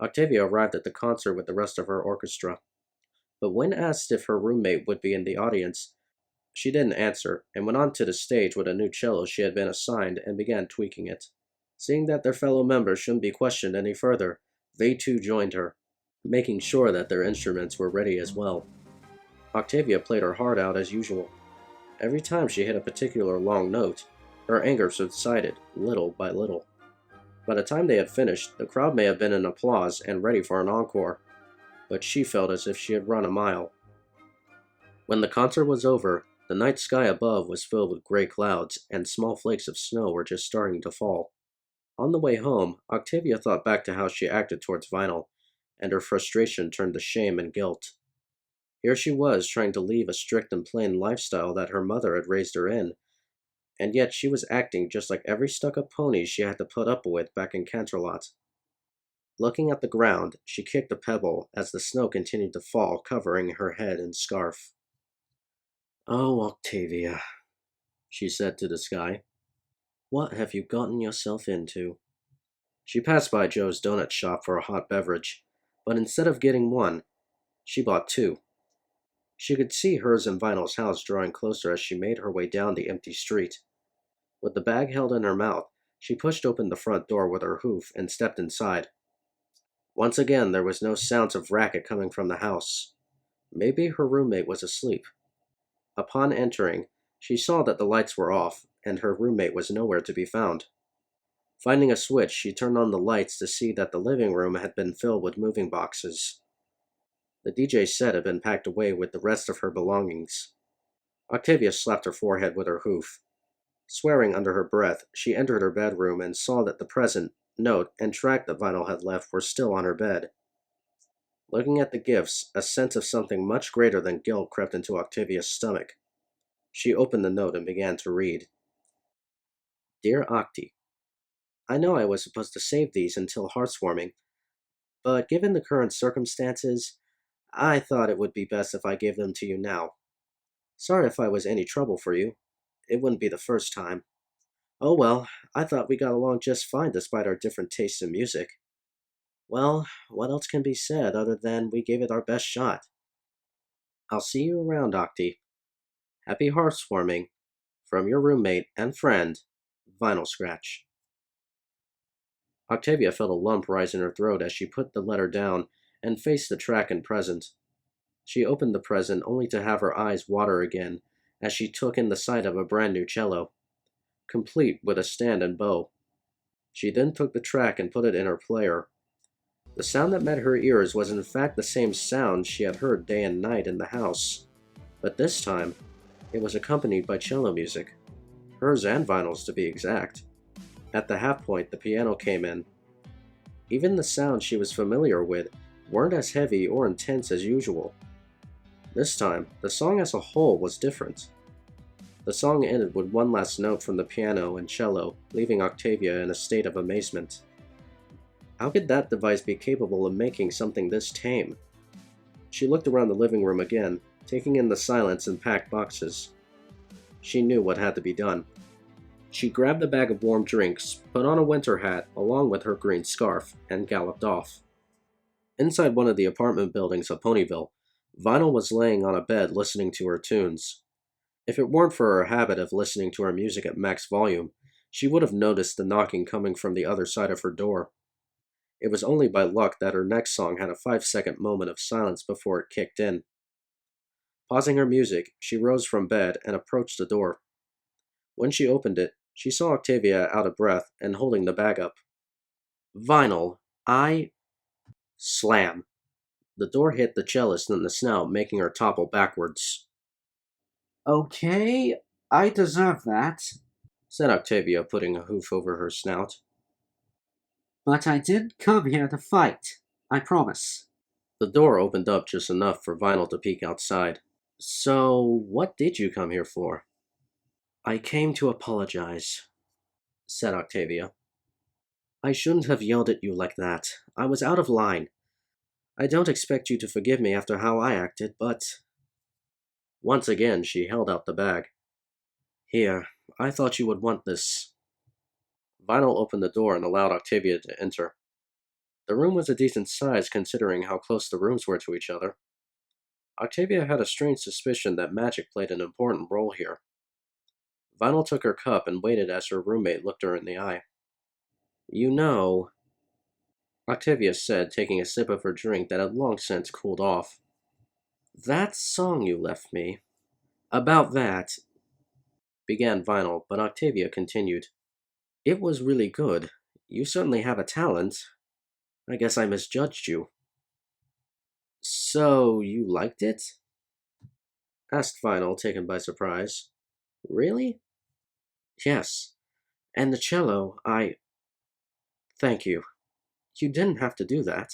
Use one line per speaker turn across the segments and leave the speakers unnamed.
Octavia arrived at the concert with the rest of her orchestra, but when asked if her roommate would be in the audience, she didn't answer and went on to the stage with a new cello she had been assigned and began tweaking it. Seeing that their fellow members shouldn't be questioned any further, they too joined her, making sure that their instruments were ready as well. Octavia played her heart out as usual. Every time she hit a particular long note, her anger subsided little by little. By the time they had finished, the crowd may have been in applause and ready for an encore, but she felt as if she had run a mile. When the concert was over, the night sky above was filled with gray clouds, and small flakes of snow were just starting to fall. On the way home, Octavia thought back to how she acted towards Vinyl, and her frustration turned to shame and guilt. Here she was trying to leave a strict and plain lifestyle that her mother had raised her in, and yet she was acting just like every stuck-up pony she had to put up with back in Canterlot. Looking at the ground, she kicked a pebble as the snow continued to fall, covering her head and scarf. "Oh, Octavia," she said to the sky, "what have you gotten yourself into?" She passed by Joe's donut shop for a hot beverage, but instead of getting one, she bought two. She could see hers and Vinyl's house drawing closer as she made her way down the empty street. With the bag held in her mouth, she pushed open the front door with her hoof and stepped inside. Once again, there was no sounds of racket coming from the house. Maybe her roommate was asleep. Upon entering, she saw that the lights were off, and her roommate was nowhere to be found. Finding a switch, she turned on the lights to see that the living room had been filled with moving boxes. The DJ's set had been packed away with the rest of her belongings. Octavia slapped her forehead with her hoof. Swearing under her breath, she entered her bedroom and saw that the present, note, and track that Vinyl had left were still on her bed. Looking at the gifts, a sense of something much greater than guilt crept into Octavia's stomach. She opened the note and began to read. "Dear Octi, I know I was supposed to save these until heartswarming, but given the current circumstances, I thought it would be best if I gave them to you now. Sorry if I was any trouble for you. It wouldn't be the first time. Oh well, I thought we got along just fine despite our different tastes in music. Well, what else can be said other than we gave it our best shot? I'll see you around, Octi. Happy heartswarming. From your roommate and friend, Vinyl Scratch." Octavia felt a lump rise in her throat as she put the letter down and faced the track and present. She opened the present only to have her eyes water again as she took in the sight of a brand new cello, complete with a stand and bow. She then took the track and put it in her player. The sound that met her ears was in fact the same sound she had heard day and night in the house, but this time it was accompanied by cello music, hers and Vinyl's to be exact. At the half point, the piano came in. Even the sounds she was familiar with weren't as heavy or intense as usual. This time, the song as a whole was different. The song ended with one last note from the piano and cello, leaving Octavia in a state of amazement. How could that device be capable of making something this tame? She looked around the living room again, taking in the silence and packed boxes. She knew what had to be done. She grabbed a bag of warm drinks, put on a winter hat along with her green scarf, and galloped off. Inside one of the apartment buildings of Ponyville, Vinyl was laying on a bed listening to her tunes. If it weren't for her habit of listening to her music at max volume, she would have noticed the knocking coming from the other side of her door. It was only by luck that her next song had a 5-second moment of silence before it kicked in. Pausing her music, she rose from bed and approached the door. When she opened it, she saw Octavia out of breath and holding the bag up. "Vinyl, I—" Slam! The door hit the cellist in the snout, making her topple backwards.
"Okay, I deserve that,
Said Octavia, putting a hoof over her snout.
but I didn't come here to fight. I promise."
The door opened up just enough for Vinyl to peek outside. "So, what did you come here for?" "I came to apologize," said Octavia. "I shouldn't have yelled at you like that. I was out of line. I don't expect you to forgive me after how I acted, but—" Once again, she held out the bag. "Here, I thought you would want this." Vinyl opened the door and allowed Octavia to enter. The room was a decent size considering how close the rooms were to each other. Octavia had a strange suspicion that magic played an important role here. Vinyl took her cup and waited as her roommate looked her in the eye. You know, Octavia said, taking a sip of her drink that had long since cooled off. That song you left me. About that, began Vinyl, but Octavia continued. It was really good. You certainly have a talent. I guess I misjudged you. So, you liked it? Asked Vinyl, taken by surprise. Really? Yes. And the cello, Thank you. You didn't have to do that.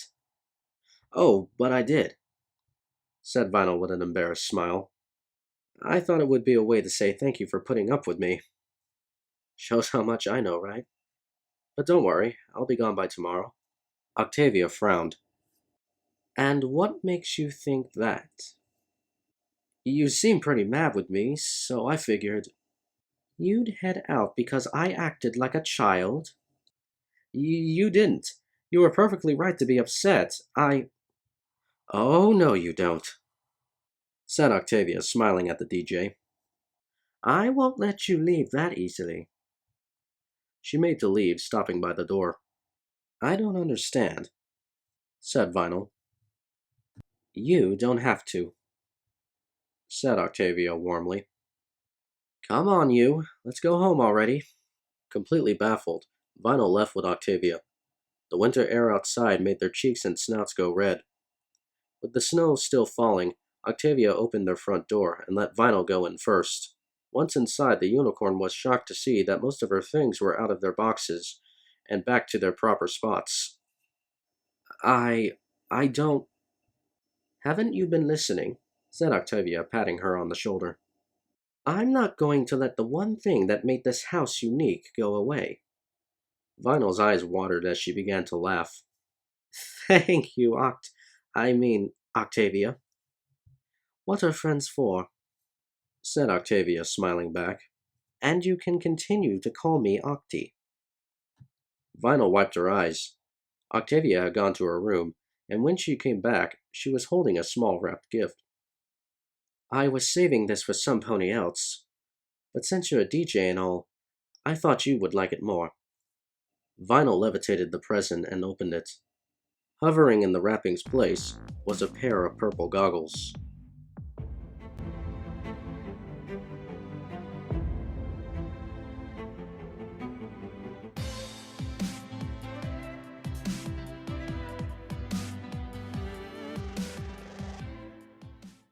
Oh, but I did, said Vinyl with an embarrassed smile. I thought it would be a way to say thank you for putting up with me. Shows how much I know, right? But don't worry, I'll be gone by tomorrow. Octavia frowned. And what makes you think that? You seem pretty mad with me, so I figured. You'd head out because I acted like a child? You didn't. You were perfectly right to be upset. Oh, no, you don't, said Octavia, smiling at the DJ. I won't let you leave that easily. She made to leave, stopping by the door. I don't understand, said Vinyl. You don't have to, said Octavia warmly. Come on, you. Let's go home already. Completely baffled, Vinyl left with Octavia. The winter air outside made their cheeks and snouts go red. With the snow still falling, Octavia opened their front door and let Vinyl go in first. Once inside, the unicorn was shocked to see that most of her things were out of their boxes and back to their proper spots. I. I don't. Haven't you been listening? Said Octavia, patting her on the shoulder. I'm not going to let the one thing that made this house unique go away. Vinyl's eyes watered as she began to laugh. Thank you, Octavia. What are friends for? Said Octavia, smiling back. And you can continue to call me Octi. Vinyl wiped her eyes. Octavia had gone to her room, and when she came back, she was holding a small wrapped gift. I was saving this for some pony else, but since you're a DJ and all, I thought you would like it more. Vinyl levitated the present and opened it. Hovering in the wrapping's place was a pair of purple goggles.